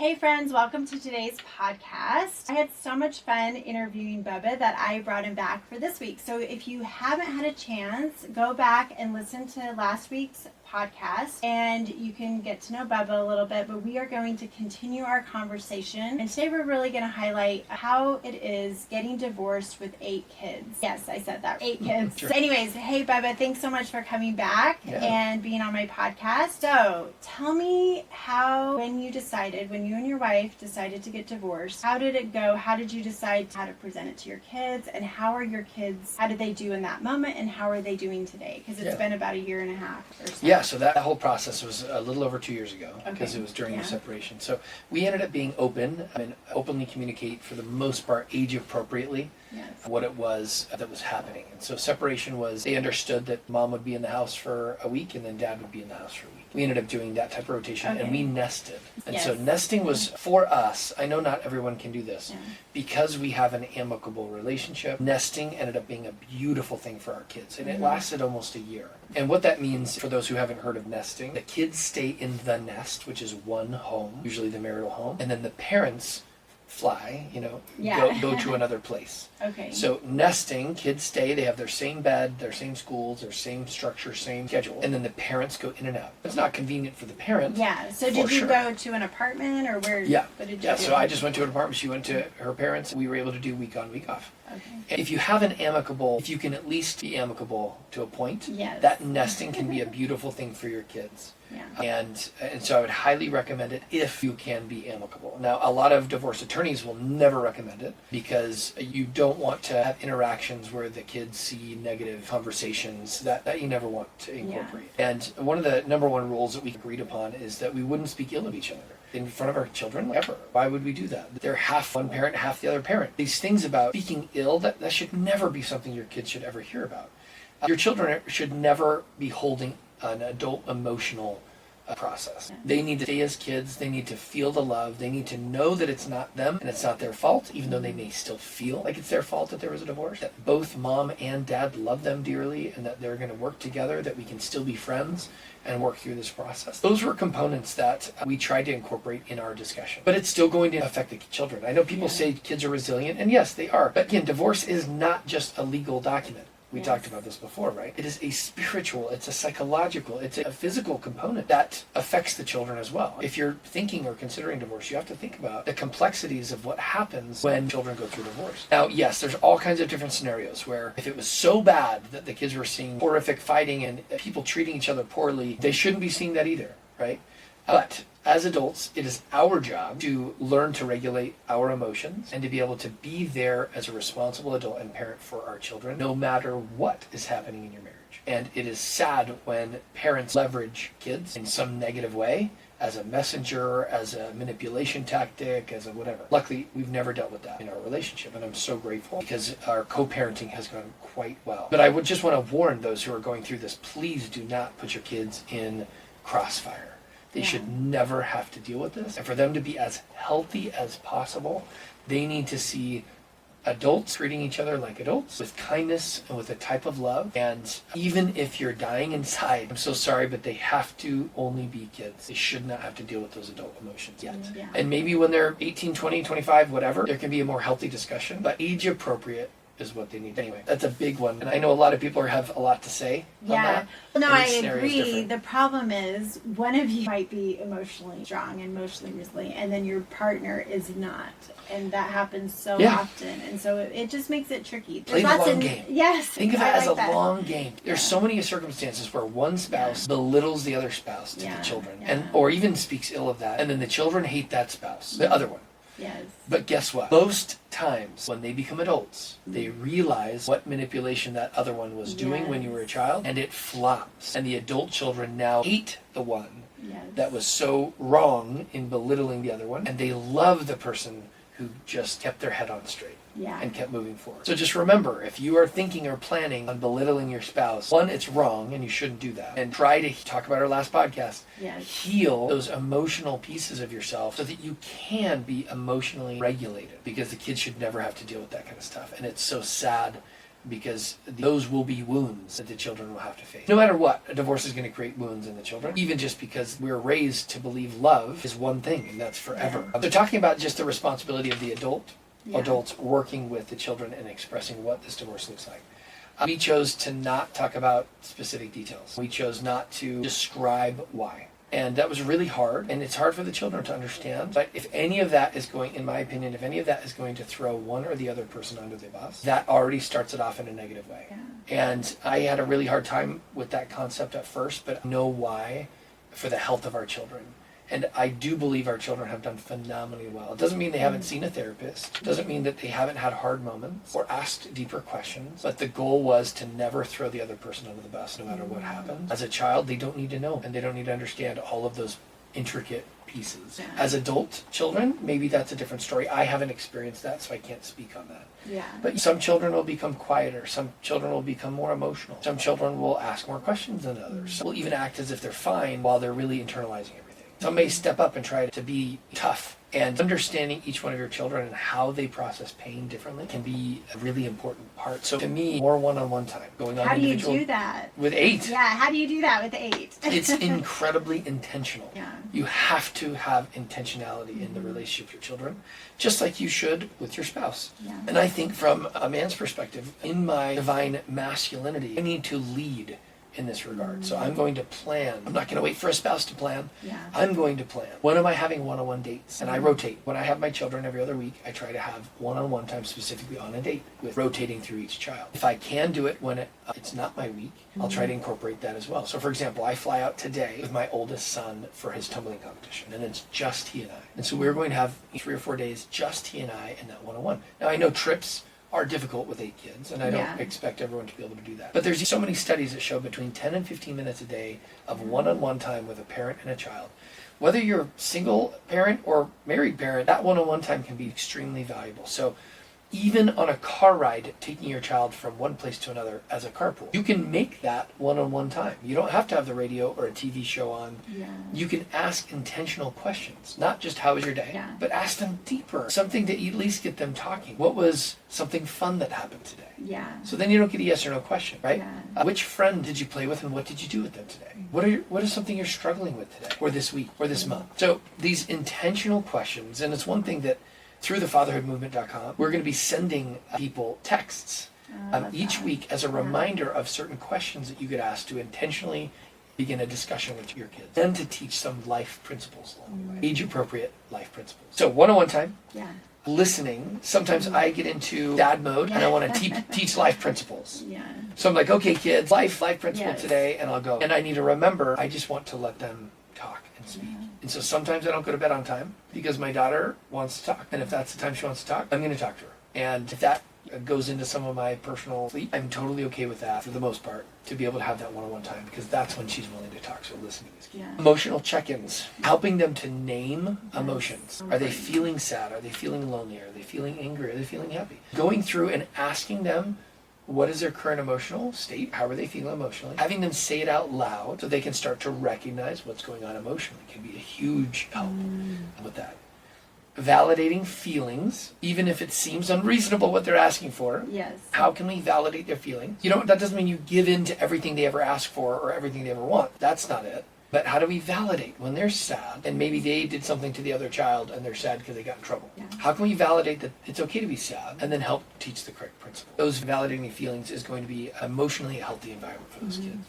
Hey friends, welcome to today's podcast. I had so much fun interviewing Bubba that I brought him back for this week. So if you haven't had a chance, go back and listen to last week's podcast and you can get to know Bubba a little bit, but we are going to continue our conversation. And today we're really going to highlight how it is getting divorced with 8 kids. Yes, I said that. 8 kids. Sure. So anyways, hey Bubba, thanks so much for coming back and being on my podcast. So tell me when you and your wife decided to get divorced, how did it go? How did you decide how to present it to your kids? And how did they do in that moment? And how are they doing today? Because it's been about 1.5 years or so. Yeah, so that whole process was a little over 2 years ago because it was during the separation. So we ended up being open and openly communicate for the most part age appropriately what it was that was happening. And so separation was, they understood that mom would be in the house for a week and then dad would be in the house for a week. We ended up doing that type of rotation and we nested. And so nesting was for us, I know not everyone can do this, because we have an amicable relationship, nesting ended up being a beautiful thing for our kids. And it lasted almost a year. And what that means, for those who haven't heard of nesting, the kids stay in the nest, which is one home, usually the marital home, and then the parents fly, go to another place. So nesting, kids stay, they have their same bed, their same schools, their same structure, same schedule, and then the parents go in and out. It's not convenient for the parents. So did you go to an apartment or where? What did you do? So I just went to an apartment, she went to her parents, we were able to do week on, week off. And if you have an amicable, if you can at least be amicable to a point, that nesting can be a beautiful thing for your kids. And so I would highly recommend it if you can be amicable. Now, a lot of divorce attorneys will never recommend it because you don't want to have interactions where the kids see negative conversations that you never want to incorporate. And one of the number one rules that we agreed upon is that we wouldn't speak ill of each other in front of our children ever. Why would we do that? They're half one parent, half the other parent. These things about speaking ill, that should never be something your kids should ever hear about. Your children should never be holding an adult emotional process. They need to stay as kids, they need to feel the love, they need to know that it's not them and it's not their fault, even though they may still feel like it's their fault that there was a divorce, that both mom and dad love them dearly and that they're going to work together, that we can still be friends and work through this process. Those were components that we tried to incorporate in our discussion. But it's still going to affect the children. I know people say kids are resilient, and yes, they are. But again, divorce is not just a legal document. We talked about this before, right? It is a spiritual, it's a psychological, it's a physical component that affects the children as well. If you're thinking or considering divorce, you have to think about the complexities of what happens when children go through divorce. Now, yes, there's all kinds of different scenarios where if it was so bad that the kids were seeing horrific fighting and people treating each other poorly, they shouldn't be seeing that either, right? But as adults, it is our job to learn to regulate our emotions and to be able to be there as a responsible adult and parent for our children, no matter what is happening in your marriage. And it is sad when parents leverage kids in some negative way as a messenger, as a manipulation tactic, as a whatever. Luckily, we've never dealt with that in our relationship, and I'm so grateful because our co-parenting has gone quite well. But I would just want to warn those who are going through this, please do not put your kids in crossfire. They should never have to deal with this. And for them to be as healthy as possible, they need to see adults treating each other like adults with kindness and with a type of love. And even if you're dying inside, I'm so sorry, but they have to only be kids. They should not have to deal with those adult emotions yet. And maybe when they're 18, 20, 25, whatever, there can be a more healthy discussion, but age appropriate is what they need. Anyway, that's a big one. And I know a lot of people have a lot to say on that. Well, no, I agree. The problem is one of you might be emotionally strong and emotionally resilient, and then your partner is not. And that happens so often. And so it just makes it tricky. Play the long game. Yes. Think of it as a long game. There's so many circumstances where one spouse belittles the other spouse to the children, and or even speaks ill of that, and then the children hate that spouse, the other one. But guess what? Most times when they become adults, they realize what manipulation that other one was doing when you were a child, and it flops. And the adult children now hate the one that was so wrong in belittling the other one, and they love the person who just kept their head on straight. And kept moving forward. So just remember, if you are thinking or planning on belittling your spouse, one, it's wrong and you shouldn't do that. And try to talk about our last podcast. Heal those emotional pieces of yourself so that you can be emotionally regulated, because the kids should never have to deal with that kind of stuff. And it's so sad because those will be wounds that the children will have to face. No matter what, a divorce is going to create wounds in the children, even just because we're raised to believe love is one thing and that's forever. They're talking about just the responsibility of the adults working with the children and expressing what this divorce looks like. We chose to not talk about specific details. We chose not to describe why. And that was really hard, and it's hard for the children to understand. But if any of that is going, in my opinion, if any of that is going to throw one or the other person under the bus, that already starts it off in a negative way. Yeah. And I had a really hard time with that concept at first, but I know why, for the health of our children. And I do believe our children have done phenomenally well. It doesn't mean they haven't seen a therapist. It doesn't mean that they haven't had hard moments or asked deeper questions. But the goal was to never throw the other person under the bus, no matter what happens. As a child, they don't need to know, and they don't need to understand all of those intricate pieces. Yeah. As adult children, maybe that's a different story. I haven't experienced that, so I can't speak on that. Yeah. But some children will become quieter. Some children will become more emotional. Some children will ask more questions than others. Some will even act as if they're fine while they're really internalizing everything. Some may step up and try to be tough. And understanding each one of your children and how they process pain differently can be a really important part. So to me, more one-on-one time going on. How do you do that? With 8. Yeah, how do you do that with 8? It's incredibly intentional. Yeah. You have to have intentionality in the relationship with your children, just like you should with your spouse. Yeah. And I think from a man's perspective, in my divine masculinity, I need to lead in this regard. So I'm going to plan. I'm not going to wait for a spouse to plan. Yeah. I'm going to plan. When am I having one-on-one dates? And I rotate. When I have my children every other week, I try to have one-on-one time specifically on a date with rotating through each child. If I can do it when it's not my week, I'll try to incorporate that as well. So for example, I fly out today with my oldest son for his tumbling competition, and it's just he and I. And so we're going to have 3 or 4 days just he and I in that one-on-one. Now I know trips are difficult with 8 kids, and I don't expect everyone to be able to do that. But there's so many studies that show between 10 and 15 minutes a day of one-on-one time with a parent and a child. Whether you're a single parent or married parent, that one-on-one time can be extremely valuable. So even on a car ride, taking your child from one place to another as a carpool, you can make that one-on-one time. You don't have to have the radio or a TV show on. Yeah. You can ask intentional questions, not just how was your day, but ask them deeper, something to at least get them talking. What was something fun that happened today? Yeah. So then you don't get a yes or no question, right? Yeah. Which friend did you play with and what did you do with them today? What is something you're struggling with today or this week or this month? So these intentional questions, and it's one thing that through the fatherhoodmovement.com, we're going to be sending people texts each week as a reminder of certain questions that you could ask to intentionally begin a discussion with your kids and to teach some life principles along the way, age-appropriate life principles. So one-on-one time, listening. Sometimes I get into dad mode and I want to teach life principles. Yeah. So I'm like, okay, kids, life principle today, and I'll go. And I need to remember, I just want to let them talk and speak. And so sometimes I don't go to bed on time because my daughter wants to talk. And if that's the time she wants to talk, I'm going to talk to her. And if that goes into some of my personal sleep, I'm totally okay with that for the most part, to be able to have that one-on-one time because that's when she's willing to talk. So listening is key. Yeah. Emotional check-ins, helping them to name emotions. Are they feeling sad? Are they feeling lonely? Are they feeling angry? Are they feeling happy? Going through and asking them, what is their current emotional state? How are they feeling emotionally? Having them say it out loud so they can start to recognize what's going on emotionally can be a huge help with that. Validating feelings, even if it seems unreasonable what they're asking for. Yes. How can we validate their feelings? That doesn't mean you give in to everything they ever ask for or everything they ever want. That's not it. But how do we validate when they're sad and maybe they did something to the other child and they're sad because they got in trouble? Yeah. How can we validate that it's okay to be sad and then help teach the correct principle? Those validating feelings is going to be emotionally a healthy environment for those kids.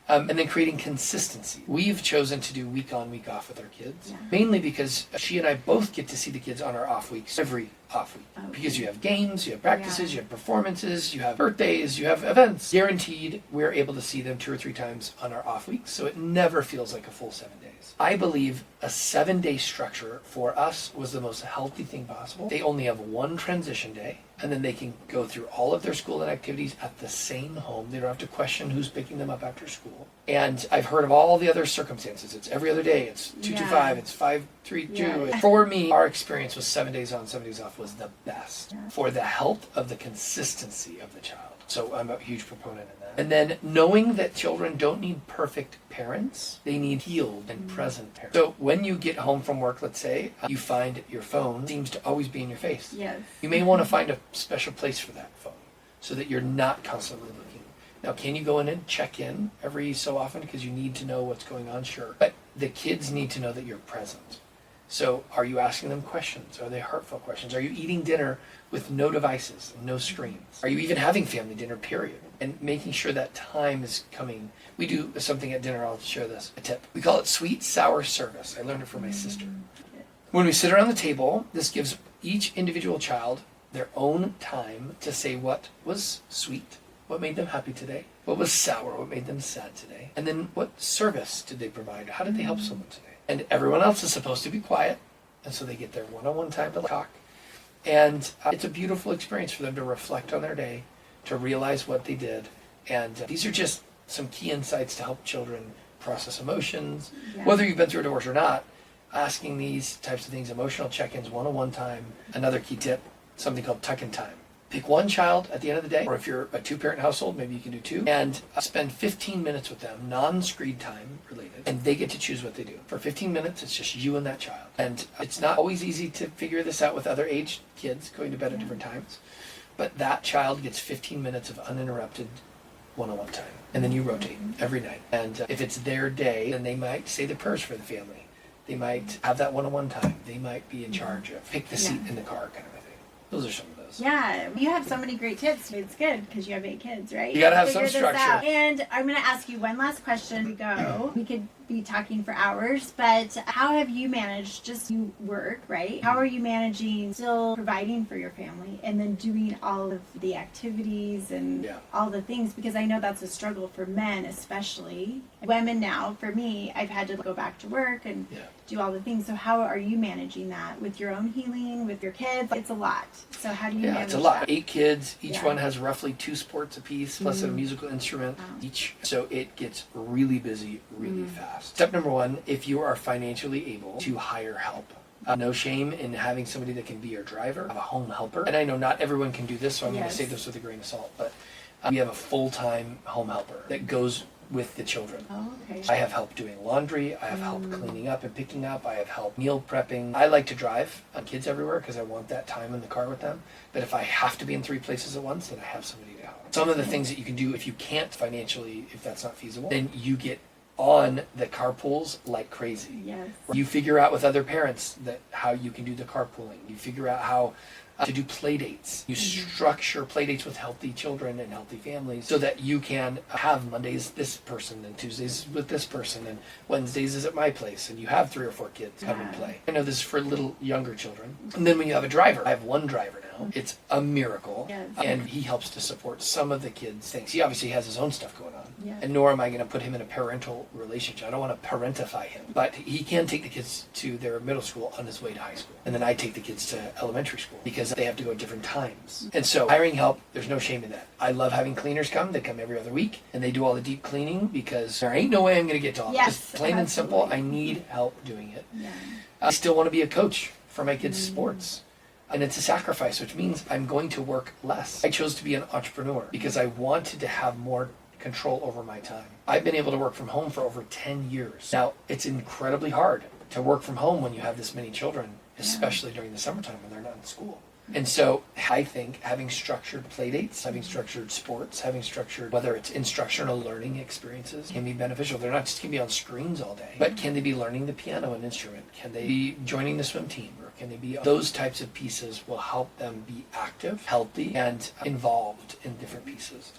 And then creating consistency. We've chosen to do week on, week off with our kids, mainly because she and I both get to see the kids on our off weeks, every off week. Okay. Because you have games, you have practices, you have performances, you have birthdays, you have events. Guaranteed, we're able to see them 2 or 3 times on our off weeks, so it never feels like a full 7 days. I believe a 7-day structure for us was the most healthy thing possible. They only have 1 transition day, and then they can go through all of their school and activities at the same home. They don't have to question who's picking them up after school. And I've heard of all the other circumstances. It's every other day. It's 2-2-5. It's 5-3-2. Yeah. For me, our experience was 7 days on, 7 days off was the best for the health of the consistency of the child. So I'm a huge proponent in that. And then knowing that children don't need perfect parents, they need healed and present parents. So when you get home from work, let's say, you find your phone seems to always be in your face. Yes. You may want to find a special place for that phone. so that you're not constantly looking. Now, can you go in and check in every so often because you need to know what's going on? Sure. But the kids need to know that you're present. So are you asking them questions? Are they heartfelt questions? Are you eating dinner with no devices, no screens? Are you even having family dinner, period? And making sure that time is coming. We do something at dinner, I'll share this, a tip. We call it sweet, sour service. I learned it from my sister. When we sit around the table, this gives each individual child their own time to say what was sweet, what made them happy today, what was sour, what made them sad today, and then what service did they provide? How did they help someone today? And everyone else is supposed to be quiet, and so they get their one-on-one time to talk. And it's a beautiful experience for them to reflect on their day, to realize what they did. And these are just some key insights to help children process emotions, whether you've been through a divorce or not. Asking these types of things, emotional check-ins, one-on-one time. Another key tip, something called tuck-in time. Pick one child at the end of the day, or if you're a two-parent household, maybe you can do two, and spend 15 minutes with them, non-screen time related, and they get to choose what they do. For 15 minutes, it's just you and that child. And it's not always easy to figure this out with other aged kids going to bed at different times, but that child gets 15 minutes of uninterrupted one-on-one time, and then you rotate every night. And if it's their day, then they might say the prayers for the family. They might have that one-on-one time. They might be in charge of pick the seat in the car kind of a thing. Those are some of those. Yeah, you have so many great tips. It's good because you have 8 kids, right? You gotta have some structure. And I'm going to ask you one last question to go. We could be talking for hours, but how have you managed, just you work, right? How are you managing still providing for your family and then doing all of the activities and all the things? Because I know that's a struggle for men, especially. Women now, for me, I've had to go back to work and do all the things. So how are you managing that with your own healing, with your kids? It's a lot. So how do you manage that? It's a lot. 8 kids, each one has roughly 2 sports apiece, plus a musical instrument each. So it gets really busy really fast. Step number 1, if you are financially able to hire help. No shame in having somebody that can be your driver, have a home helper. And I know not everyone can do this, so I'm going to say this with a grain of salt, but we have a full-time home helper that goes with the children. Oh, okay. I have help doing laundry, I have help cleaning up and picking up, I have help meal prepping. I like to drive kids everywhere because I want that time in the car with them. But if I have to be in 3 places at once, then I have somebody to help. Some of the things that you can do if you can't financially, if that's not feasible, then you get on the carpools like crazy. Yes. You figure out with other parents that how you can do the carpooling. You figure out how to do play dates. You structure play dates with healthy children and healthy families so that you can have Mondays this person and Tuesdays with this person and Wednesdays is at my place and you have 3 or 4 kids come and play. I know this is for little younger children. And then when you have a driver, I have 1 driver now. It's a miracle. And he helps to support some of the kids' things. He obviously has his own stuff going on. And nor am I going to put him in a parental relationship. I don't want to parentify him. But he can take the kids to their middle school on his way to high school. And then I take the kids to elementary school because they have to go at different times. And so hiring help, there's no shame in that. I love having cleaners come. They come every other week and they do all the deep cleaning because there ain't no way I'm going to get to all that. Just plain and simple, I need help doing it. I still want to be a coach for my kids' sports. And it's a sacrifice, which means I'm going to work less. I chose to be an entrepreneur because I wanted to have more control over my time. I've been able to work from home for over 10 years. Now, it's incredibly hard to work from home when you have this many children, especially during the summertime when they're not in school. And so I think having structured play dates, having structured sports, having structured, whether it's instructional learning experiences, can be beneficial. They're not just going to be on screens all day, but can they be learning the piano and instrument? Can they be joining the swim team? Or can they be, those types of pieces will help them be active, healthy, and involved in different pieces.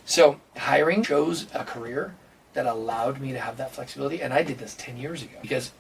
So hiring chose a career that allowed me to have that flexibility. And I did this 10 years ago because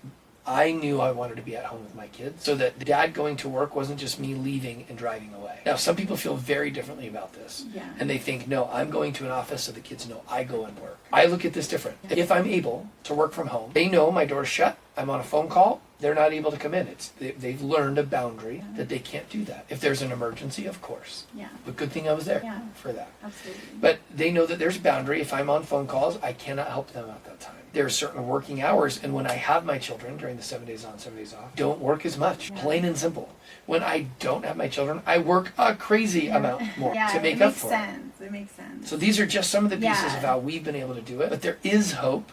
I knew I wanted to be at home with my kids so that dad going to work wasn't just me leaving and driving away. Now, some people feel very differently about this. And they think, no, I'm going to an office so the kids know I go and work. I look at this different. If I'm able to work from home, they know my door's shut, I'm on a phone call, they're not able to come in. They've learned a boundary that they can't do that. If there's an emergency, of course. But good thing I was there for that. Absolutely. But they know that there's a boundary. If I'm on phone calls, I cannot help them at that time. There are certain working hours, and when I have my children during the 7 days on, 7 days off, don't work as much. Plain and simple. When I don't have my children, I work a crazy amount more to make up for it. It makes sense. So these are just some of the pieces of how we've been able to do it. But there is hope.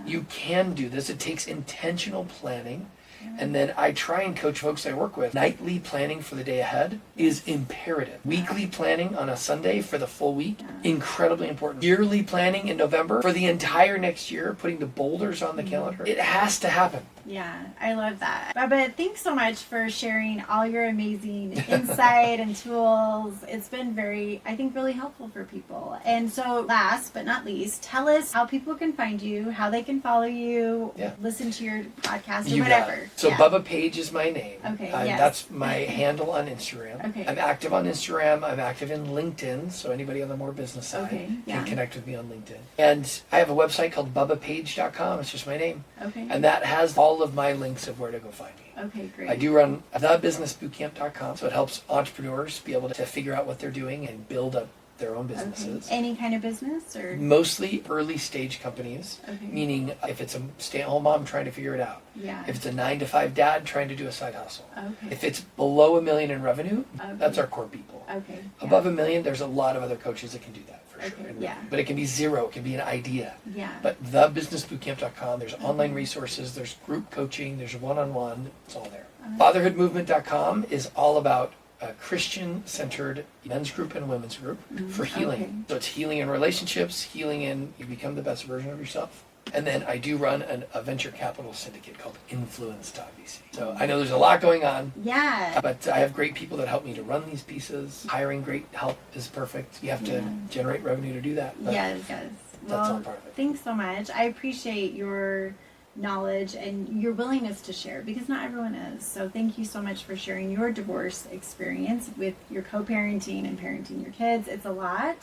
You can do this. It takes intentional planning. And then I try and coach folks I work with. Nightly planning for the day ahead is imperative. Weekly planning on a Sunday for the full week, incredibly important. Yearly planning in November for the entire next year, putting the boulders on the calendar. It has to happen. Yeah, I love that. Bubba, thanks so much for sharing all your amazing insight and tools. It's been I think, really helpful for people. And so last but not least, tell us how people can find you, how they can follow you, listen to your podcast or whatever. So Bubba Page is my name. Okay, That's my handle on Instagram. Okay. I'm active on Instagram. I'm active in LinkedIn, so anybody on the more business side can connect with me on LinkedIn. And I have a website called bubbapage.com. It's just my name. Okay. And that has all of my links of where to go find me. Okay, great. I do run thebusinessbootcamp.com, so it helps entrepreneurs be able to figure out what they're doing and build up their own businesses. Okay. Any kind of business or? Mostly early stage companies, meaning if it's a stay-at-home mom trying to figure it out. Yeah. If it's a 9-to-5 dad trying to do a side hustle. Okay. If it's below $1 million in revenue, that's our core people. Okay. Above $1 million, there's a lot of other coaches that can do that for sure. Yeah. But it can be zero, it can be an idea. Yeah. But thebusinessbootcamp.com, there's online resources, there's group coaching, there's one-on-one, it's all there. Fatherhoodmovement.com is all about a Christian-centered men's group and women's group for healing. So it's healing in relationships, healing in you become the best version of yourself. And then I do run a venture capital syndicate called Influence.vc. So I know there's a lot going on. Yeah. But I have great people that help me to run these pieces. Hiring great help is perfect. You have to generate revenue to do that. Yes. That's all part of it. Thanks so much. I appreciate your knowledge and your willingness to share, because not everyone is. So thank you so much for sharing your divorce experience with your co-parenting and parenting your kids. It's a lot,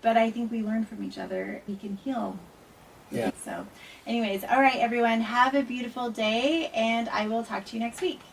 but I think we learn from each other. We can heal. Yeah. So anyways, all right, everyone, have a beautiful day, and I will talk to you next week.